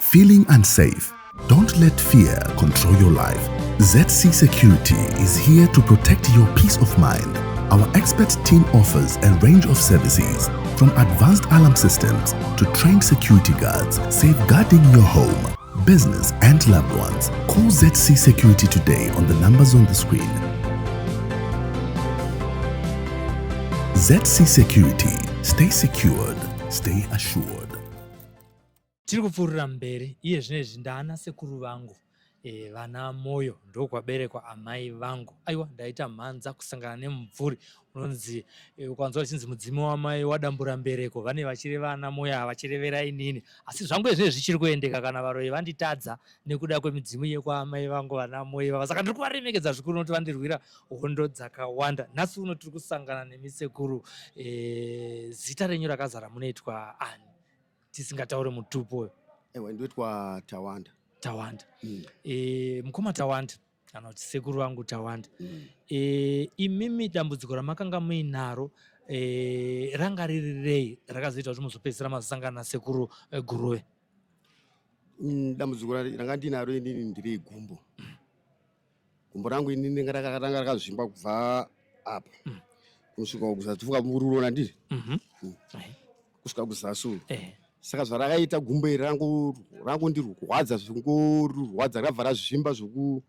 Feeling unsafe? Don't let fear control your life. ZC Security is here to protect your peace of mind. Our expert team offers a range of services, from advanced alarm systems to trained security guards, safeguarding your home, business and loved ones. Call ZC Security today on the numbers on the screen. ZC Security. Stay secured. Stay assured. Tiri kupfuurira mberi iye zvinezvi ndana sekuru vangu vana moyo ndokwaberekwa amai vangu. Aiwa ndaita mhanza kusangana nemumvuri unonzi ukanzwa chinzi mudzimi wamai wadambura mbereko vane vachireva ana moyo havachirevera inini, asi zvangu izvezvi zvichiri kuendeka kana varoyi vanditadza nekuda kwemidzimu yekwaamai vangu vana moyo vava. Saka ndiri kuvaremekedza zvikuru nokuti vandirwira hondo dzakawanda. Nhasi uno tiri kusangana nemisekuru, zita renyu rakazara munoitwa ani tisingataure mutupo uyo? Ewa ndoitwa Tawanda. Tawanda. Mukoma Tawanda kana kuti sekuru vangu Tawanda. Imimi dambudziko ramakanga muinaro ranga riri rei rakazoita kuti muzopedzisira mazosangana nasekuru Guruwe? Dambudziko ranga ndinaro inini ndiri gumbo. Gumbo rangu inini ranga rakazvimba kubva apa kusvika kuzatufuka mururona ndiri kusvika kuzasuru. Saka zvarakaita gumbo iri rangu ndirwadza zvingorwadza rabva razvimba zvekuti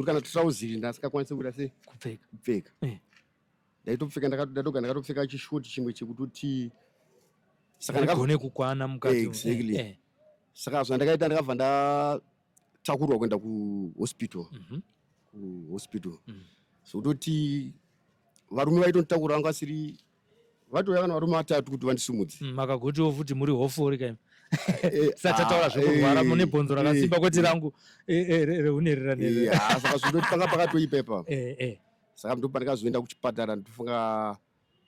kana trouser ndasingakwanisi kuita sei kupfeka. Ndaitopfeka ndakatopfeka chishoti chimwe chekuti saka ndakagone kukwana mukati. Exactly. Saka zvandakaita ndakabva ndatakurwa kuenda kuhospital. Zvototi varume vaitotakurwa vanga vasiri vatouya kana varume vatatu kuti vandisumudze. Makagotiwo futi muri hofori kaimi. Sachataura zvekurwara mune bhonzo rakasimba kwete rangu reuneriraneri. Saka zvindoti panga pakatoipa ipapo. Saka ndopa ndakazoenda kuchipatara, ndofunga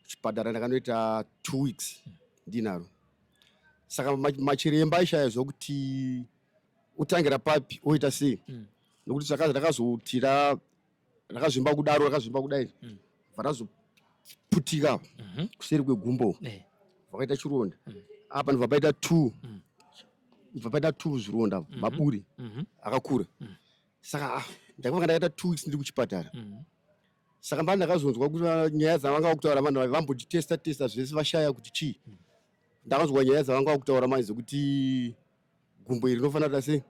kuchipatara ndakanoita 2 weeks ndinaro. Saka machiremba aishaya zvokuti utangira papi oita sei, nokuti zvakazi ndakazotira rakazvimba kudaro rakazvimba kudai varazoputika kuseri kwegumbo vakaita chironda apa ndibva paita 2 zvironda maburi akakura. Saka ndakanga ndakaita 2 weeks ndiri kuchipatara. Saka mbani ndakazonzwa kuti nyaya dzavanga kutaura vanhu vambotitesta zvese vashaya kuti chii. Ndakanzwa nyaya dzavanga kutaura manje kuti gumbo iri rinofanira sei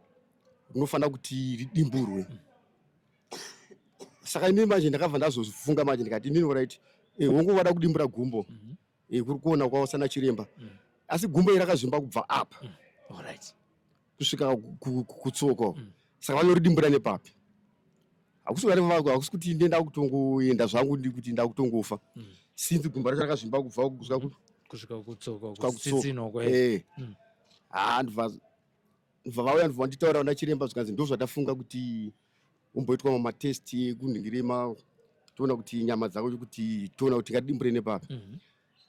rinofanira kuti ridimburwe. Saka inini manje ndakabva ndazofunga manje ndikati inini right, hongu wada kudimbura gumbo kuri kuona kwausana chiremba, asi gumbo iri rakazvimba kubva apa kusvika kutsoka. Saka vanoridimbura nepapi. Hakusi kuti ndenda kutongoenda zvangu kuti ndakutongofa, sinzi gumbo racho rakazvimba kubva kusvika kutsoka kusitsinoko. Ndibva vauya ndibva vanditaura na chiremba zvikanzi ndo zvatafunga kuti umboitwa mamatesti ekuningire toona kuti nyama dzako kuti toona kuti ngatidimbure nepapi.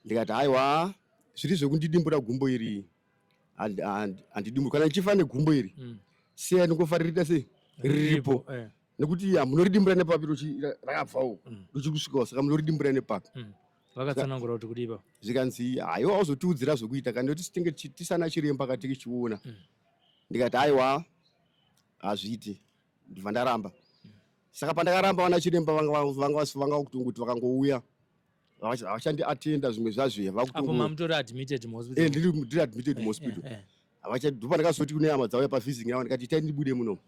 Ndikati haiwa zviri zvekundidimbura gumbo iri handidimburi, kana ndichifa negumbo iri sei ndingofarira sei riripo, nekuti munoridimbura nepapi rakabvawo richikusvikawo, saka munoridimbura nepapi. Vakatsanangura kuti kudipa zvikanzi haiwa auzotiudzira zvokuita kana kuti tinge tisana chiremba katichiona. Ndikati haiwa hazviiti, ndibva ndaramba. Saka pandakaramba vana chiremba vanga kutongoti vakangouya havachandi atenda zvimwe zvazvo. Apo mamutori admitted muhospital? Ndiri admitted muhospital. Ndopa ndakazoti kune hama dzauya pavhizing yavo ndikati itai ndibude munomu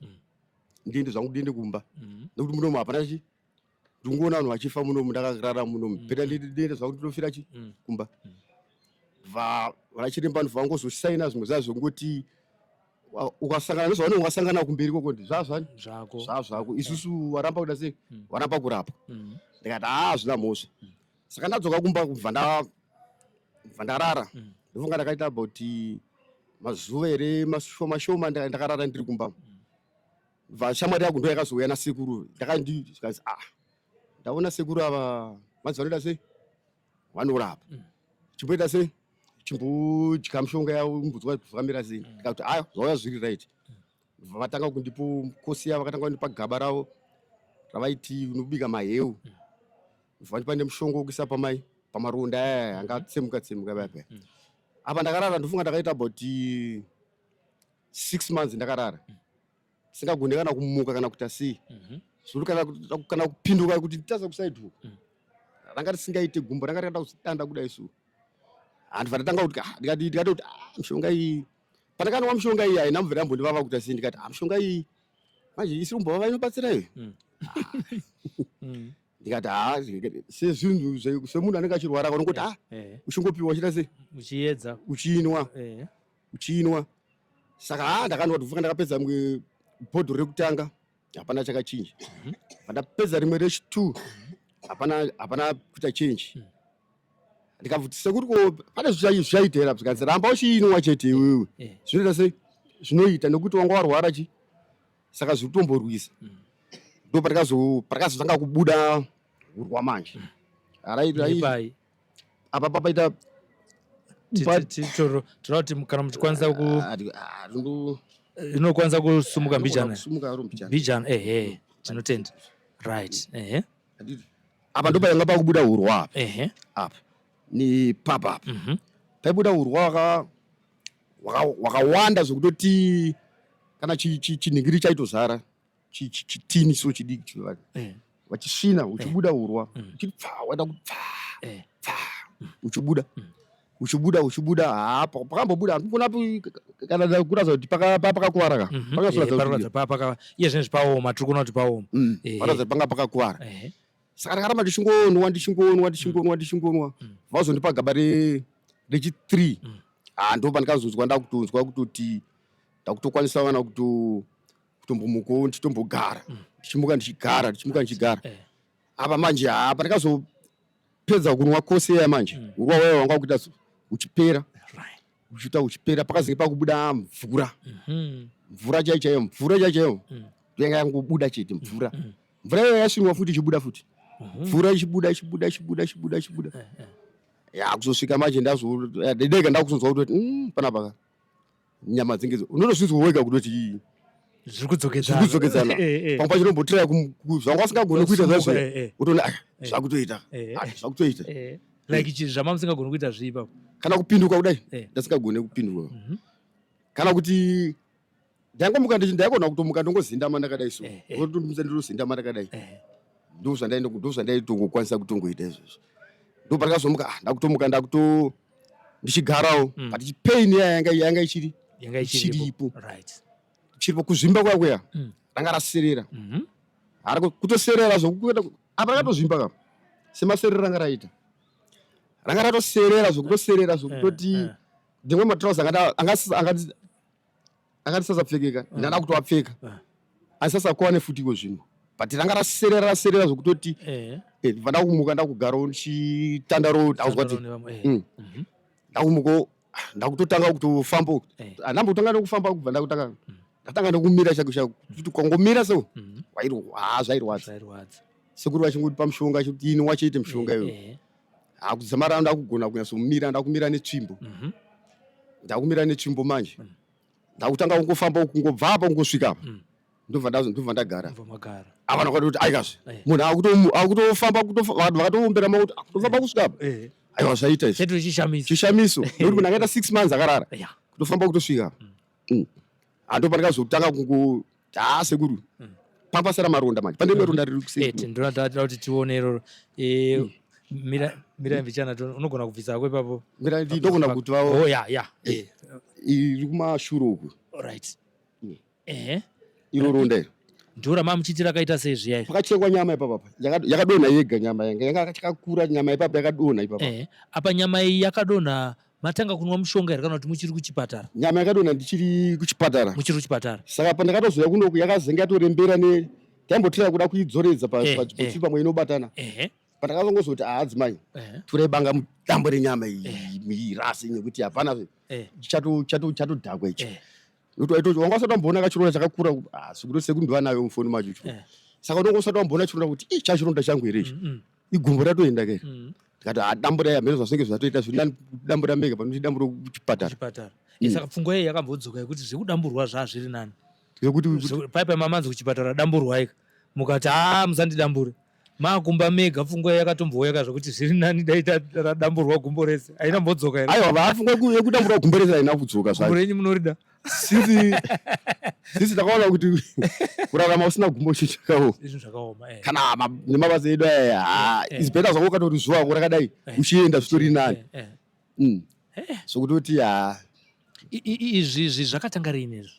ndiende zvangu ndiende kumba, nokuti munomu hapana chi ndingoona vanhu vachifa munomu, ndakarara munomu peta ndiende zvangu ndinofira chi kumba. Vana chiremba ndibva vangozosaina zvimwe zvazvo ngoti ukasangana nezvaone ungasangana kumberi kwako zvako isusu waramba kuda sei waramba kurapa. Ndikati zvina mhosva. Saka ndadzoka kumba kubva ndarara. Ndofunga ndakaita about mazuva ere mashoma ndakarara ndiri kumba. Shamwari yangu ndo yakazouya nasekuru, ndikazi ndaona sekuru ava manzi vanoita sei vanorapa, chimboita sei chimbodya mishonga yavo umbodzwa zvakamira sei. Ndikati zvauya zviri right. Vatanga kundipo kosiya, vakatanga kundipa gaba ravo ravaiti unobika maheu, vandipa nemushonga wokuisa pamaronda aya anga tsemuka paya. Apa ndakarara ndofunga ndakaita about 6 months ndakarara singagone kana kumuka kana kuti sei zviri kana kupinduka kuti nditaza kusaidhuka ranga risingaite gumbo ranga rakaenda kuzidanda kudai su handu vandatanga kuti ndikati kuti mishonga iyi pandakanwa mishonga iyi haina mvura yambondivava kuita sei ndikati mishonga iyi manje isiri kumbovava inobatsira iyo ndikati sezvinhu semunhu anenge achirwara kanongoti uchingopiwa chita sei uchiedza uchinwa saka ndakanwa kuti vuka ndakapedza bhodhoro rekutanga hapana chakachinja pandapedza rimwe rechi2 hapana kuita change ndikabvuti sekuti pane zvichaitera zvikanzi ramba uchinwa chete iwewe zvinoita sei zvinoita nekuti wanga warwara chi saka zviri kutomborwisa ndo patakazotanga kubuda urwa manje apa papaita tinoti kana muchikwanisa inokwanisa kusumuka mbijana tinotenda right apa ndo painga pakubuda urwa apa ni papa paibuda urwa wakawanda zvekutoti kana chinhingiri chaitozara chitini so chidiki wachisvina uchibuda urwa waenda kupfa uchibuda pakambobuda handikuonapi kana kuraza kuti pakakuwara iye zvinezvi paoma tiri kuona kuti paoma paraza panga pakakuwara saka ndakaramba ndichingonwa vazondipa gaba rechi3 ndo pandikazonzwa ndakutonzwa kutoti ndakutokwanisa wana kutombomukawo ndichitombogara ndichimuka ndichigara apa manje pandikazopedza kunwa koseya manje urwa wayo wanga kuita uchipera uchipera pakazenge pakubuda mvura chaichaiyo ndoyanga yangobuda chete mvura iyoyo yasvinwa futi ichibuda futi mvura ichibuda kuzosvika manje ndega ndakuzonzwa kutoti panapa nyama dzinge unotozvinzwa wega kutoti zviri kudzokedzana pamwe pachinombotiraya zvanga wasingagoni kuita zvazvo utoona zvakutoita like chiri zvama musingagoni kuita zviipapo kana kupinduka kudai ndasingagone kupinduka kana kuti ndaingomuka ndaigona kutomuka ndongozindama ndakadai so ndozindama ndakadai ndozvandaitongokwanisa kutongoita izvozvo ndo pandikazomuka ndakutomuka ndichigarawo but pain yanga ichiripo chiripo kuzvimba kwakweya ranga raserera kutoserera zvokuenda apa rakatozvimba kapa semaserera ranga raita ranga ratoserera zvokutoti ndimwe matrausi angatisasapfekeka ndanda kuti wapfeka asi sasakuwane futiko zvino but ranga raserera zvokutoti ndibva ndakumuka ndakugarawo ndichitandaro ndauzwa kuti ndakumukawo ndakutotanga kutofamba handambotanga nokufamba kubva ndatanga nokumira chako kuti kwangomira so zvairwadza sekuri vachingoti pamushonga choti ini wachiite mushonga iyoyo akudzamara ndakugona kunyasomira ndakumira netsvimbo ndakumira netsvimbo manje ndakutanga kungofamba kungobva apa kungosvika apa ndobva ndagara apa ndakwati kuti aikazve munhu akutofamba vanhu vakatoombera makuti akutofamba kusvika apa aiwa zvaita izvi chishamiso nekuti munhu akaita 6 months akarara kutofamba kutosvika apa hando pandikazotanga kungo sekuru papasara maronda manje pane ronda riri kuseti ndinoda kuti tione iroro mira mbichana unogona kubvisa kwe papo mira ndogona kuti iri kumashure uku right iro ronda iro ndura mamuchiti rakaita sei zviya pakachekwa nyama ipapa yakadonha yega nyama yanga yakakura nyama ipapa yakadonha ipapa apa nyama iyi yakadonha matanga kunwa mushonga here kana kuti muchiri kuchipatara nyama yakadonha ndichiri kuchipatara muchiri kuchipatara saka pandakatozoya kunoku yakazenge yatorembera taimbotira kuda kuidzoredza pachipotsi pamwe inobatana pandakazongozoti adzimai turai banga mutambo renyama iyi rasi nekuti hapana chatodhakwa ichi wanga usati wamboona kachironda chakakura sekundova nayo mufoni macho saka unonga usati wamboona chironda kuti chachironda changu here ichi igumbo ratoenda kai ndikati dambo raya hamene zvazvinenge zvatoita dambo ramega panoti dambo rokuchipatara saka pfungwa iyi yakambodzoka yekuti zvekudamburwa zvazviri nani paipai mamanzi kuchipatara damburwaika mukati musandidambure makumba mega pfungwa yakatomboweka zvokuti zviri nani daita radamburwa gumbo rese haina mbodzoka here aiwa vapfungwa yekudamburwa gumbo rese haina kudzoka gumbo renyu munorida sisi takaona kuti kurarama usina gumbo zvakaoma kana nemabasa edu aya is better zvako katori zuva rakadai uchienda zvitori nani sokuti izvi zvakatanga riini izvi?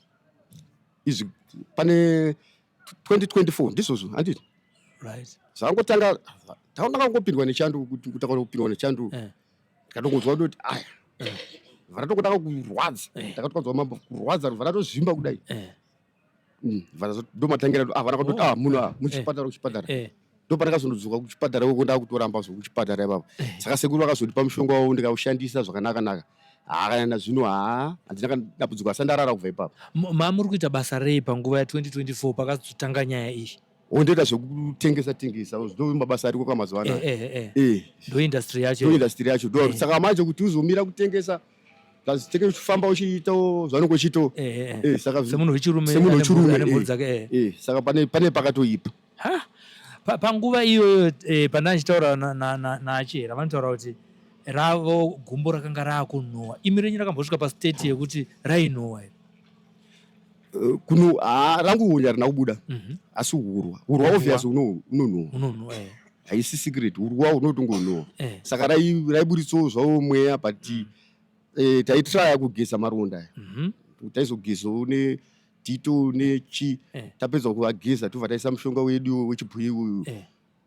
Izvi pane 2024 ndizvozvo handiti zvangotanga takangopindwa nechando kutaka kupindwa nechando tikatongonzwa kuti aya varatokutaka kurwadza takatokadzwa mambo kurwadza varatozvimba kudai ndomatangira vana katoti munhu muchipatara ndopatakazondodzoka kuchipatara kokondaa kutoramba zvo kuchipatara ipapo saka sekuru vakazondipa mushonga wavo ndikaushandisa zvakanaka kana zvino handina dambudziko asandarara kubva ipapo. Muri kuita basa rei panguva ya 2024 pakazotanga nyaya iyi? Ndoita zvekutengesa ndo mabasa ariko kwamazuva anaya. Ndo industry yacho ndo saka manje kuti uzomira kutengesa tenge uchifamba uchiita zvaunenge uchiita saka semunhu wechirume saka pane pakatoipa. Panguva iyoyo pandandichitaura naachera vanotaura kuti ravo gumbo rakanga raakunhowa. Imi renyu rakambosvika pastate yekuti rainhowa kuno rangu hunya harina kubuda asi urwa obvious unonhowa haisi secret urwa unotongonhowa saka raiburitsawo zvawo mweya but taitraya kugeza maronda aya taizogezawo nedito nechi tapedza kuvageza tobva taisa mushonga wedu wechibhuyi uyu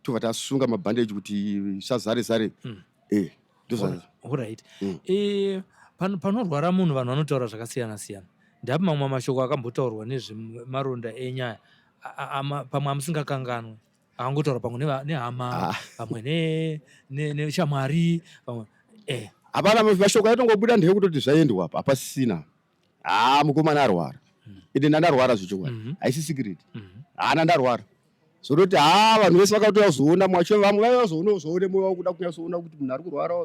tobva tasunga mabhandeji kuti isazare right. Panorwara munhu vanhu vanotaura zvakasiyana siyana. Ndapi mamwe mashoko akambotaurwa nezvemaronda enyaya pamwe amusingakanganwe akangotaura pamwe nehama pamwe neshamwari pamwe hapana mashoko aitongobuda ndekutoti zvaendwa apa hapasisina mukomana arwara ende ndandarwara zvechokwadi haisi secret ndandarwara zvoroti vanhu vese vakauta kuzoona mwacho vamwe vaivazoone moyo wavo kuda kunyasoona kuti munhu ari kurwara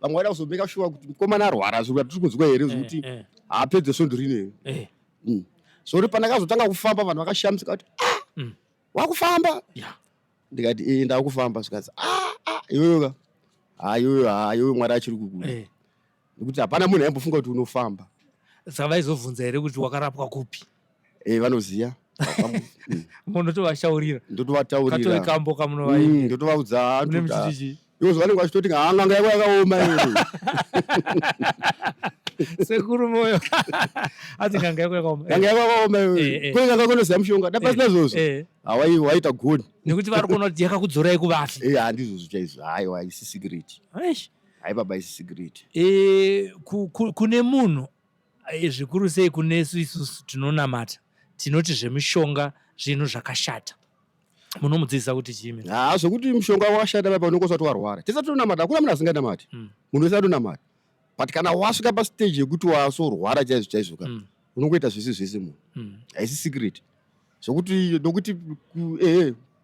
vamwe vaida kuzomeka shuwa kuti mukomana arwara zvekuti tiri kunzwa here zvokuti haapedze svondo rine zvoroti pandakazotanga kufamba vanhu vakashamisika kuti wakufamba ndikati ndakufamba zvikazi iyoyoka iyoyo mwari achiri kukuda nekuti hapana munhu aimbofunga kuti unofamba. Saka vaizobvunza here kuti wakarapwa kupi? Vanoziya munotovashaurira? Ndotovataurira katove kambo kamunovaii ndotovaudza ivo zvanenge vachitoti nganga yako yakaoma sekuru moyo ati nganga yako yakaoma nganga kunoziya mushonga dapasina zvozvo waita goni nekuti vari kuona kuti yakakudzorai kuvafi handizvozvo chaizvo haiwa haisi secret haibaba isi secret kune munhu zvikuru sei kunesu isusu tinonamata tinoti zvemishonga zvinhu zvakashata munomudzidzisa kuti chimi zvokuti mushonga wakashata papa unongosati warwara tisati tonamata hakuna munhu asinganamati munhu wese atonamata but kana wasvika pastage yekuti wasorwara chaizvo ka unongoita zvese munhu haisi secret zvokuti nokuti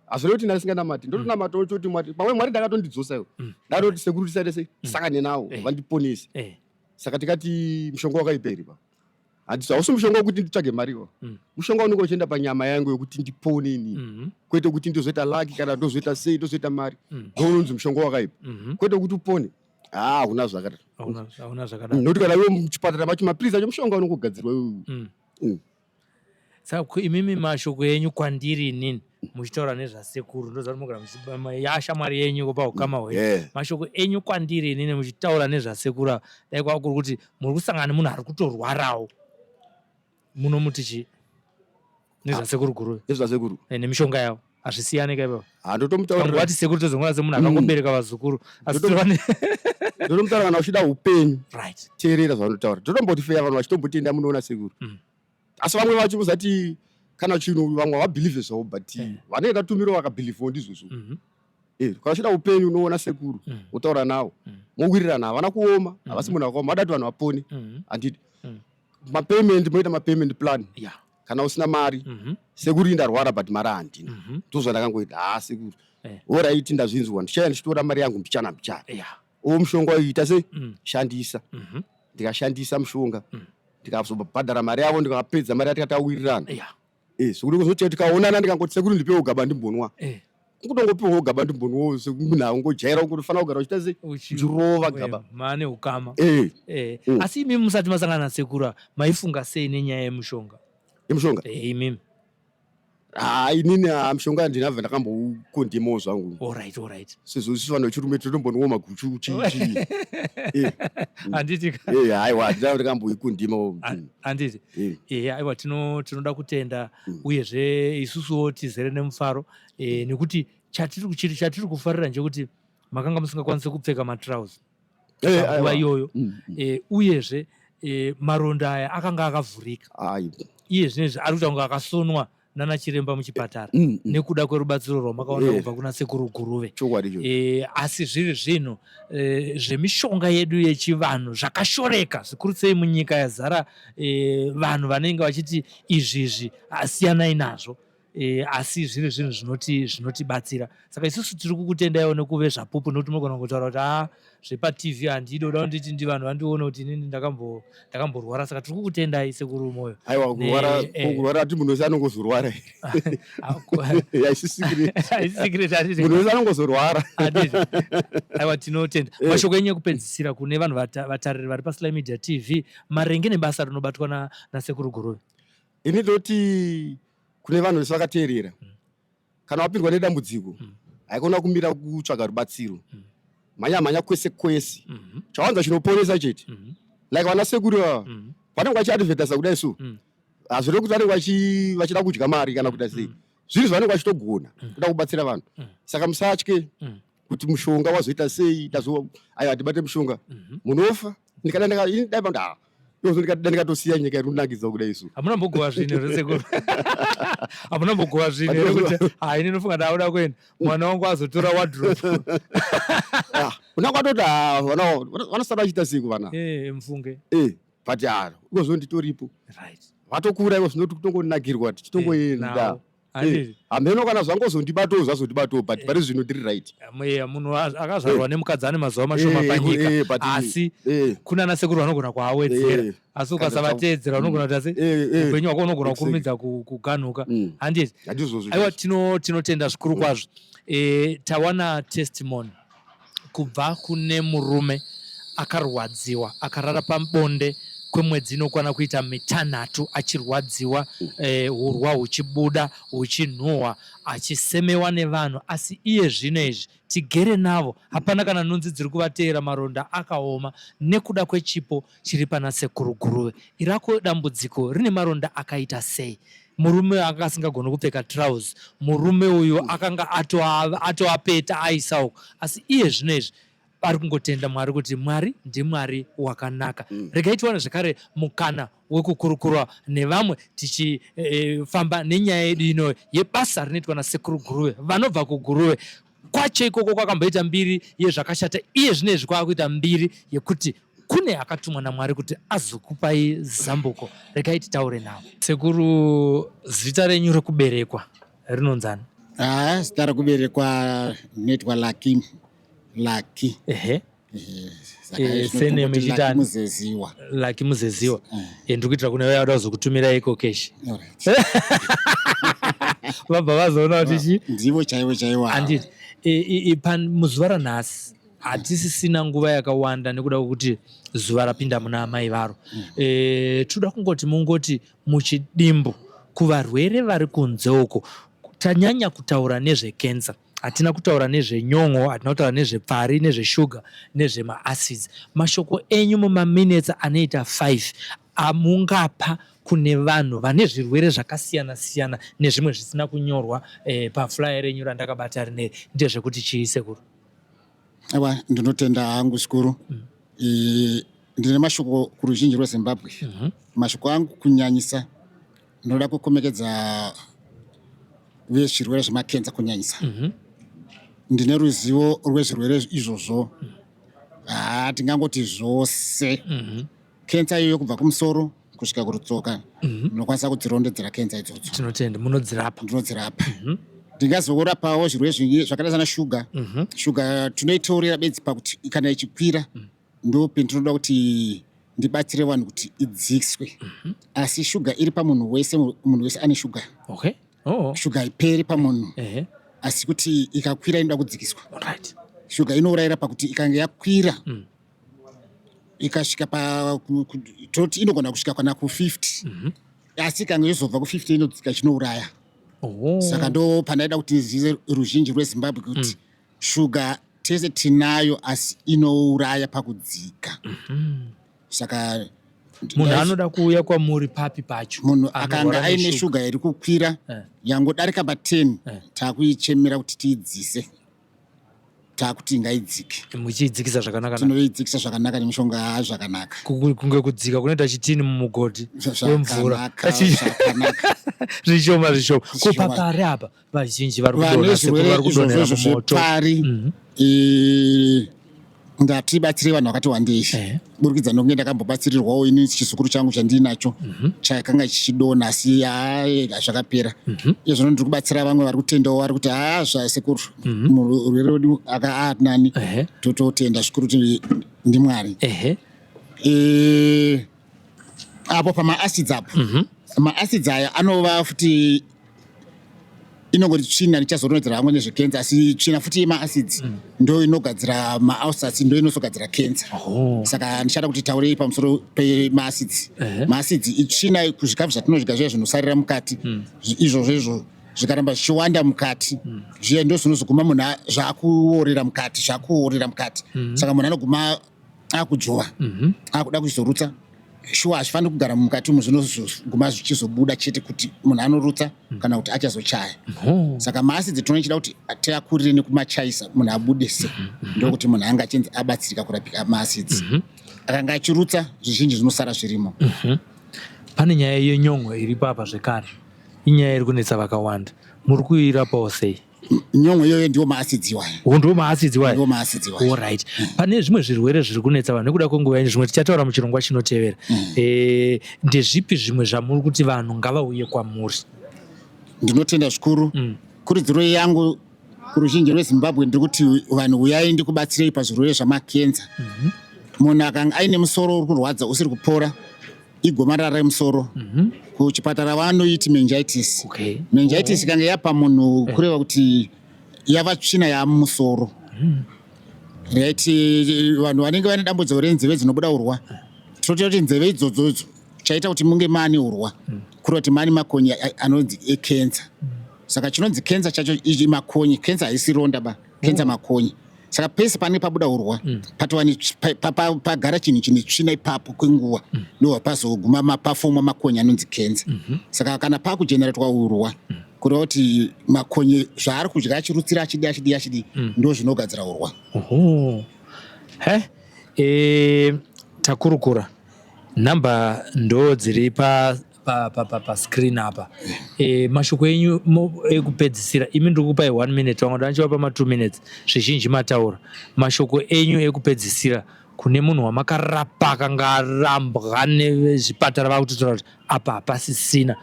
hazvino kuti ndasinganamati ndotonamata ochoti mwati pamwe mwari ndakatondidzosa iwo ndatoti sekuru tisaite sangane nawo vandiponese saka tikati mushonga wakaiperi pa handisi hausi mushonga wekuti nditsvage mari wa mushonga unenge uchienda panyama yangu yokuti ndipone inini kwete kuti ndozoita laki kana ndozoita sei ndozoita mari ndounonzi mushonga wakaipa kwete kuti upone hauna zvakadaro nokuti kana iwe muchipatara macho mapirizi acho mushonga unongogadzirwa iwoyo. Saka imimi mashoko enyu kwandiri inini muchitaura nezvasekuru ndozvatinogara yashamwari yenyu kupa ukama hwenyu mashoko enyu kwandiri inini muchitaura nezvasekuru dai kwava kuri kuti muri kusangana nemunhu ari kutorwarawo munomuti chii nezvasekuru guru nezvasekuru nemishonga yavo hazvisiyane ka ipapo ndotomutaurira ati sekuru tozongona semunhu akangobereka vazukuru ndotomutaura kana uchida upenyu teerera zvavanotaura ndotombotifeya vanhu vachitombotenda munoona sekuru asi vamwe vacho muzati kana chinhu vamwe havabhilivhe zvavo but vanenge tatumirawo vakabhilivhawo ndizvozvo kana uchida upenyu unoona sekuru wotaura navo mowirirana havana kuoma havasi munhu akaoma vadati vanhu vapone handiti mapayment moita mapayment plan kana usina mari sekuru indarwara but mari handina ndozvandakangoita sekuru oraiti ndazvinzwa ndichaya ndichitora mari yangu mbichana mushonga waita se shandisa ndikashandisa mushonga ndikazobhadhara mari yavo ndikapedza mari yatikatawirirana sokuti kuzochea tikaonana ndikangoti sekuru ndipewo gaba ndimbonwa kutongopiwa gaba ndimbono munhu ngojaira ngofana kugara uchita sei uchirova gaba mane ukama asi imi musati masangana nasekuru maifunga sei nenyaya yemushonga imimi inini mushonga ndinabva ndakambokondemawo zvangu alright sezvo sifana chirume totombonowo maguchu chichi handiti aiwa ndakamboikondemawo handiti aiwa tinoda kutenda uyezve isusuwo tizere nemufaro nekuti chatiri kufarira njekuti makanga musingakwanisi kupfeka matrauzi nguva iyoyo uyezve maronda aya akanga akavhurika iye zvinezvi ari kutanga akasonwa nana chiremba muchipatara nekuda kwerubatsiro rwamakaona kubva kuna sekuru Guruve. Asi zviri zvino zvemishonga yedu yechivanhu zvakashoreka zvikuru sei munyika yazara vanhu vanenge vachiti izvizvi asiyanai nazvo. Asi zviri zvinhu zvinotibatsira. Saka isusu tiri kukutendaiwo nekuve zvapupu nokuti munogona kutaura kuti zvepaTV handidoda nditi ndi vanhu vandione kuti inini ndakamborwara. Saka tiri kukutendai sekuru Moyo. Aiwa kurwara ati munhu wese anongozorwara. Haisisikireti munhu wese anongozorwara. Aiwa tinotenda. Mashoko enyu ekupedzisira kune vanhu vatariri vari paSly Media TV marenge nebasa rinobatwa nasekuru Guruve. Ini ndoti kune vanhu vese vakateerera kana wapindwa nedambudziko haikona kumira kutsvaga rubatsiro mhanya kwese kwese chawanza chinoponesa chete like vana sekuru vanenge vachiadvertisa kudai so hazviri kuti vanenge vachida kudya mari kana kuita sei zviri zvavanenge vachitogona kuda kubatsira vanhu saka musatye kuti mushonga wazoita sei aiwa ndibate mushonga munofa ndikatosiya nyika iri kunakidza kudai isu hamuna mbogowa zvino resekuru hamuna mbogowa zvino rekuti ini nofunga ndauda kuenda mwana wangu azotora wardrobe una kwatoti vanosara vachita siku vana mufunge but ukozvo nditoripo vatokura ivo zvinoti kutongonakirwa tichitongoenda hameno kana zvangozondibatawo zvazondibatawo but pari zvino ndiri right munhu akazvarwa nemukadzi ane mazuva mashoma panyika asi kuna nasekuru vanogona kuawedzera asi ukasavateedzera unogona kuti asi upenyu hwako unogona kukurumidza kuganhuka handiti aiwa tinotenda zvikuru kwazvo tawana testimony kubva kune murume akarwadziwa akarara pabonde kwemwedzi inokwana kuita 6 achirwadziwa urwa huchibuda huchinhuhwa achisemewa nevanhu asi iye zvino izvi tigere navo hapana kana nhunzi dziri kuvateera maronda akaoma nekuda kwechipo chiri pana sekuru Guruve. Irako dambudziko rine maronda akaita sei? Murume anga asingagona kupfeka trouser, murume uyu akanga atoapeta aisauka asi iye zvino izvi ari kungotenda Mwari kuti Mwari ndiMwari wakanaka. Regai tiwane zvakare mukana wekukurukura nevamwe tichifamba nenyaya yedu ino yebasa rinoitwa nasekuru Guruve. Vanobva kuGuruve kwacho ikoko kwakamboita mbiri yezvakashata iye zvinezvi kwakuita mbiri yekuti kune akatumwa naMwari kuti azokupai zambuko. Regai titaure navo. Sekuru, zita renyu rekuberekwa rinonzani? Zita rekuberekwa rinoitwa Lucky. Sene mechitani Muzeziwa. Lucky Muzeziwa. Ndikuitira kune vaya kutumira iko keshi. Vabva vazoona kuti ndivo chaivo. Anditi muzuva ranhasi hatisisina nguva yakawanda nekuda kwekuti zuva rapinda muna amai varo. Toda kungoti mungoti muchidimbu kuvarwere vari kunze uko tanyanya kutaura nezvekenza. Hatina kutaura nezvenyongo, hatina kutaura nezvepfari, nezveshuga, nezvemaacids. Mashoko enyu mumaminutes anoita 5 amungapa kune vanhu vane zvirwere zvakasiyana-siyana nezvimwe zvisina kunyorwa paflyer renyu randakabata rineri ndezvekuti chii sekuru? Aiwa, ndinotenda hangu zvikuru. Ndine mashoko kuruzhinji rweZimbabwe. Mashoko angu kunyanyisa ndinoda kukomekedza vezvirwere zvemakenza kunyanyisa. Ndine ruzivo rwezvirwere izvozvo. Hatingangoti zvose. Kenza iyoyo kubva kumusoro kusvika kurutsoka munokwanisa kudzirondedzera kenza idzodzo. Tinotenda munodzirapa. Ndinodzirapa. Ndingazorapawo zvirwere zvingi zvakaita sana shuga. Shuga tinoitorera bedzi pakuti kana ichikwira ndopendinoda kuti ndibatsire vanhu kuti idzikiswe. Asi shuga iri pamunhu wese, munhu wese ane shuga. Okay. Shuga iperi pamunhu. asi kuti ikakwira inoda kudzikiswa. Alright. Shuga inourayira pakuti ikanga yakwira ikasvika toti inogona kusvika kana ku50 asi ikanga yozobva ku50 inodzika chinouraya. Saka ndo panaida kuti nzize ruzhinji rweZimbabwe kuti shuga tese tinayo asi inouraya pakudzika. Saka munhu anoda kuuya kwamuri papi pacho, munhu akanga aine shuga iri kukwira yangodarika pa10 takuichemera kuti tiidzise, takuti ngaidzike. Muchiidzikisa zvakanaka, tinoidzikisa zvakanaka nemishonga zvakanaka. Kunge kudzika kunoita chitini mumugodhi wemvura zvishoma kupapari apa vazhinji vari kudonhera mumoto. Ngatibatsire vanhu vakati wandei burikidza ndokunge ndakambobatsirirwawo ini chizukuru changu chandinacho chakanga chichidonha asi zvakapera. Izvo ndiri kubatsira vamwe vari kutendawo vari kuti zvasekuru urwere wedu nani tototenda zvikuru kuti ndimwari. Apo pamaacids apo maacids aya anova futi inongoti tsvina nichazorondedzera vamwe nezvekenza asi tsvina futi yemaacids ndo inogadzira maulcers, ndo inozogadzira kenza. Saka ndichada kuti taurei pamusoro pemaacids. Maacids itsvina kuzvikafu zvatinodya zviya zvinosarira mukati izvozvo zvikaramba zvichiwanda mukati zviya ndo zvinozoguma munhu zvakuorera mukati. Saka munhu anoguma akujova akuda kuzorutsa shuwa hazvifaniri kugara mukati umu, zvinoguma zvichizobuda chete kuti munhu anorutsa kana kuti achazochaya. Saka maacids tinochida kuti tiakurire nekumachaisa munhu abudise, ndokuti munhu anga achinzi abatsirika kurapika maacids. Akanga achirutsa zvizhinji zvinosara zvirimo. Pane nyaya yenyongwe iripo apa zvekare, inyaya iri kunetsa vakawanda, muri kuirapawo sei? Nyongwe iyoyo ndiwo maacids iwayo. Ndiwo maacids iwayo. Ndiwo maacids iwayo. Alright. Pane zvimwe zvirwere zviri kunetsa vanhu nekuda kwenguva ino, zvimwe tichataura muchirongwa chinotevera. Ndezvipi zvimwe zvamuri kuti vanhu ngavauye kwamuri? Ndinotenda zvikuru. Kurudziro yangu kuruzhinji rweZimbabwe ndiri kuti vanhu uyai ndikubatsirei pazvirwere zvamakenza. Munhu akanga aine musoro uri kurwadza usiri kupora, igomarara remusoro, kuchipatara vanoiti meningitis. Meningitis ikanga yapa munhu kureva kuti yava tsvina yamusoro. Vanhu vanenge vane dambudziko renzeve dzinobuda urwa, tinotenda kuti nzeve idzodzo chaita kuti munge mane urwa, kureva kuti mane makonye anonzi ekenza. Saka chinonzi kenza chacho ichi makonye, kenza haisi ronda ba, kenza makonye. Saka pese pane pabuda urwa pagara chinhu chine tsvina ipapo kwenguva ndo pazoguma mapafoma makonye anonzi kenza. Saka kana pakujeneratwa urwa kureva kuti makonye zvaari kudya achirutsira achidi ndo zvinogadzira urwa. Takurukura nhamba ndo dziri pascreen apa. Mashoko enyu ekupedzisira, imi ndiri kupai 1 minute, vamwe ndanichivapa ma2 minutes, zvizhinji mataura. Mashoko enyu ekupedzisira kune munhu wamakarapa akanga arambwa nezvipatara vakutotaura kuti apa hapasisina,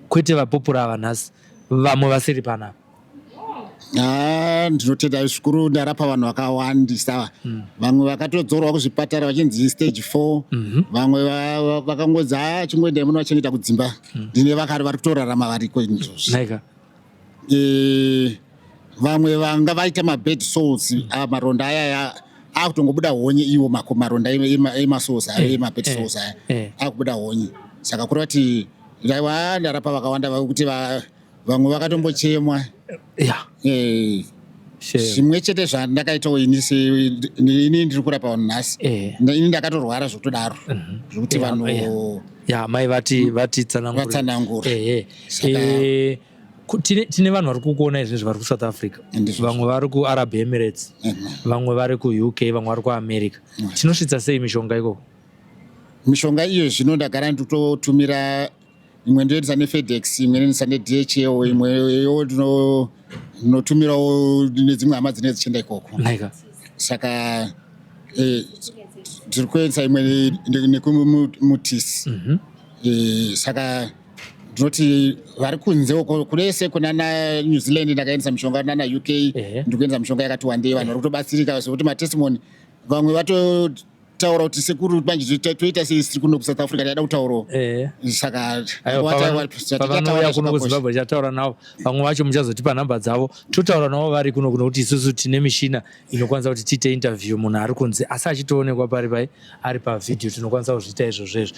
kwete vapopura ava nhasi, vamwe vasiri panapa. Ndinotenda zvikuru, ndarapa vanhu vakawandisa. Vamwe vakatodzorwa kuzvipatara vachinzi stage 4, vamwe vakangodzi chingoendai muno vachengeta kudzimba. Ndine vakari vari kutorarama variko izvozvi. Vamwe vanga vaita mabed sores, maronda aya akutongobuda honye iwo maronda emasores aya emabed sores aya akubuda honye. Saka kureva kuti ndarapa vakawanda vakuti vamwe vakatombochemwa. Zvimwe chete zvandakaitawo ini ndiri kurapa vanhu nhasi, ini ndakatorwara zvokutodaro zvokuti vanhu mai vati tsanangura. Tine vanhu vari kukuona izvezvi vari kuSouth Africa, vamwe vari kuArab Emirates, vamwe vari kuUK, vamwe vari kuAmerica. Tinosvitsa sei mishonga ikoko? Mishonga iyo zvino ndagara nditotumira, imwe ndoendesa neFedEx, imwe ndoendesa neDHL, imweyo ndinotumirawo nedzimwe hama dzinenge dzichienda ikoko. Saka ndiri kuendesa imwe nekumutisi. Saka ndinoti vari kunze uko kulese kunana New Zealand ndakaendesa mishonga, nana UK ndiri kuendesa mishonga yakati wandei. Vanhu vari kutobatsirika zvokuti matestimony, vamwe taura kuti sekuru manje toita sei siri kuno kuSouth Africa yada kutauro saka pavanouya kuno kuZimbabwe chataura navo vamwe vacho muchazotipa nhamba dzavo totaura navo vari kuno kuti isusu tine mishina inokwanisa kuti tiite interview munhu ari kunze asi achitoonekwa pari ari pavhidhiyo tinokwanisa kuzviita izvozvezvo.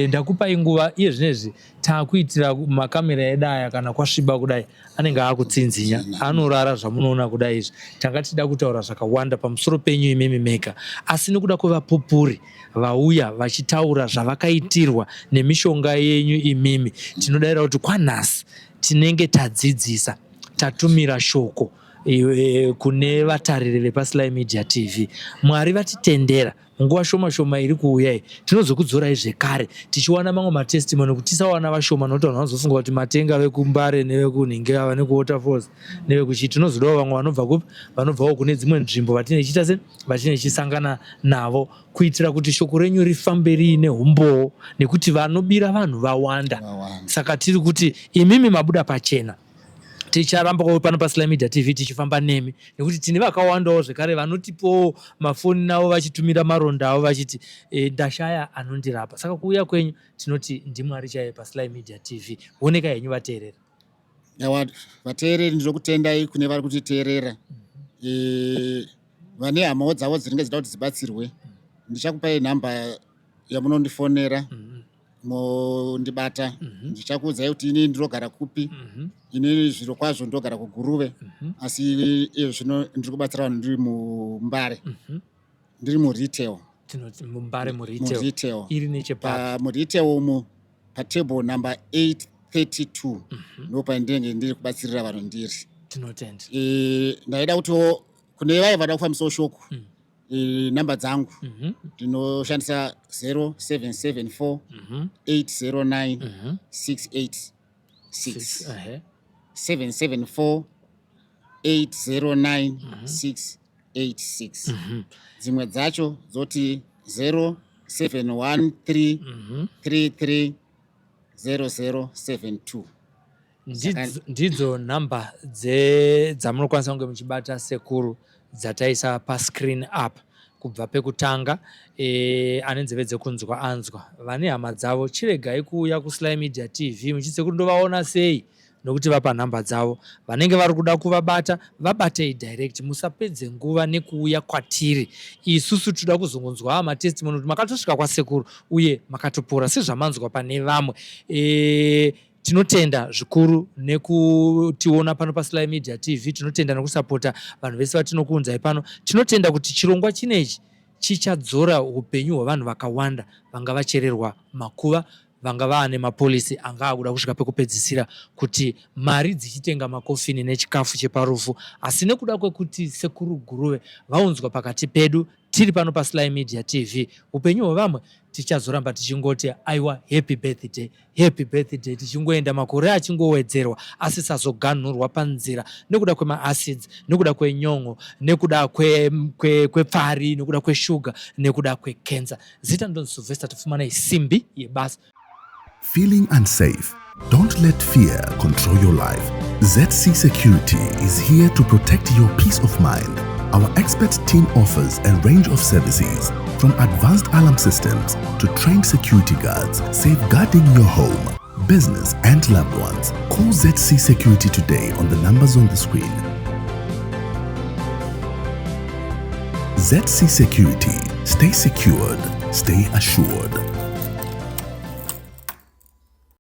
Ndakupai nguva iye zvinezvi taakuitira makamera edu aya kana kwasviba kudai anenge akutsinzinya anorara zvamunoona kudai izvi tanga tida kutaura zvakawanda pamusoro penyu imemi mega asi nekuda kwevapupuri vauya vachitaura zvavakaitirwa nemishonga yenyu imimi tinodavira kuti kwanhasi tinenge tadzidzisa tatumira shoko kune vatariri vepaSly Media TV. Mwari vatitendera nguva shoma iri kuuya iyi tinozokudzorai zvekare tichiwana mamwe matestimony kuti tisawana vashoma nokuti vanhu vanozofunga kuti matenga vekuMbare nevekunhinge ava nekuWaterfalls nevekuchi tinozodawo vamwe vanobva kupi vanobvawo kune dzimwe nzvimbo vatinechita se vatinechisangana navo kuitira kuti shoko renyu rifambe riine umbowo nekuti vanobira vanhu vawanda. Saka tiri kuti imimi mabuda pachena ticharamba pano paSly Media TV tichifamba nemi nekuti tine vakawandawo zvekare vanotipawo mafoni navo vachitumira maronda avo vachiti ndashaya anondirapa. Saka kuuya kwenyu tinoti ndimwari chaiye paSly Media TV. Oneka henyu vateereri. Vateereri ndinokutendai kune vari kutiteerera vane hamawo dzavo dzinenge dzida kuti dzibatsirwe. Ndichakupai nhamba yamunondifonera mondibata ndichakuudzai kuti ini ndinogara kupi. Ini zviro kwazvo ndogara kuGuruve asi zvino ndiri kubatsira vanhu ndiri muMbare ndiri muretail. Tinoti muMbare muretail iri nechepa muretail umu patable number 832 ndopandinenge ndiri kubatsirira vanhu ndiri. Tinotenda ndaida kuti kune vaya vada kufambisawo shoko nhamba dzangu ndinoshandisa 0774 809 686 774 809 686. Dzimwe dzacho dzoti 0713 33 0072. Ndidzo nhamba dzamunokwanisa kunge muchibata sekuru dzataisa pascreen up kubva pekutanga. Ane nzeve dzekunzwa anzwa vane hama dzavo chiregai kuuya kuSly Media TV muchisekuru ndovaona sei nokuti vapa nhamba dzavo vanenge vari kuda kuvabata vabatei direct musapedze nguva nekuuya kwatiri. Isusu toda kuzongonzwa matestimony kuti makatosvika kwasekuru uye makatopora sezvamanzwa pane vamwe. Tinotenda zvikuru nekutiona pano paSly Media TV. Tinotenda nekusapota vanhu vese vatinokuunzai pano. Tinotenda kuti chirongwa chinechi chichadzora upenyu hwavanhu vakawanda vanga vachererwa makuva vanga vaane mapolisi anga akuda kusvika pekupedzisira kuti mari dzichitenga makofini nechikafu cheparufu. Asi nekuda kwekuti sekuru Guruve vaunzwa pakati pedu tiri pano paSly Media TV upenyu hwevamwe tichazoramba tichingoti aiwa happy birthday tichingoenda makore achingowedzerwa asi sazoganhurwa panzira nekuda kwemaacids nekuda kwenyongo nekuda kwepfari nekuda kweshuga nekuda kwekenza. Zita ndoni Sylvester tifumanei simbi yebasa. Feeling unsafe? Don't let fear control your life. ZC Security is here to protect your peace of mind. Our expert team offers a range of services, from advanced alarm systems to trained security guards, safeguarding your home, business and loved ones. Call ZC Security today on the numbers on the screen. ZC Security. Stay secured. Stay assured.